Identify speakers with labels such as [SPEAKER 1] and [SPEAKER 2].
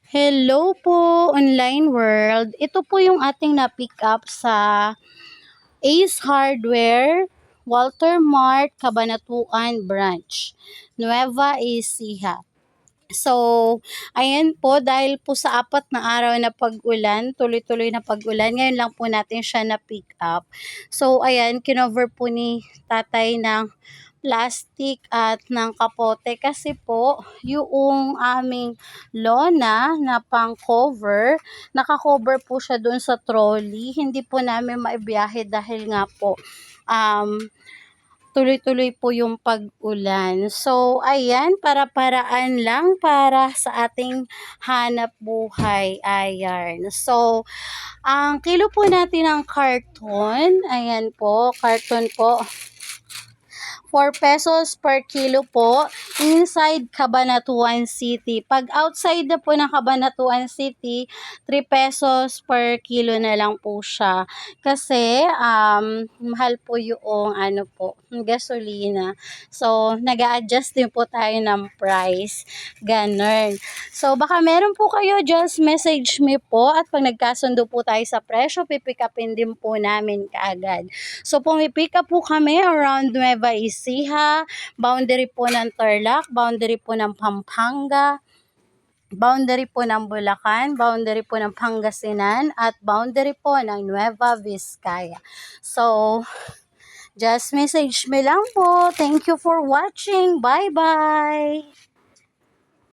[SPEAKER 1] Hello po, online world. Ito po yung ating na-pick up sa Ace Hardware, Walter Mart, Cabanatuan Branch, Nueva Ecija. So, ayan po, dahil po sa 4 na araw na pag-ulan, tuloy-tuloy na pag-ulan, ngayon lang po natin siya na-pick up. So, ayan, kinover po ni tatay ng plastic at ng kapote kasi po yung aming lona na pang cover, naka-cover po siya doon sa trolley. Hindi po namin maibiyahe dahil nga po um, tuloy-tuloy po yung pag-ulan. So, ayan, para-paraan lang para sa ating hanap buhay. Ayan. So, ang kilo po natin ng karton, ayan po, karton po, 4 pesos per kilo po inside Cabanatuan City. Pag outside na po ng Cabanatuan City, 3 pesos per kilo na lang po siya. Kasi mahal po yung gasolina. So nag-a-adjust din po tayo ng price. Ganun. So baka meron po kayo, just message me po at pag nagkasundo po tayo sa presyo, pipick upin din po namin kaagad. So pumipick up po kami around Nueva Ecija, boundary po ng Tarlac, boundary po ng Pampanga, boundary po ng Bulacan, boundary po ng Pangasinan, at boundary po ng Nueva Vizcaya. So, just message me lang po. Thank you for watching. Bye-bye!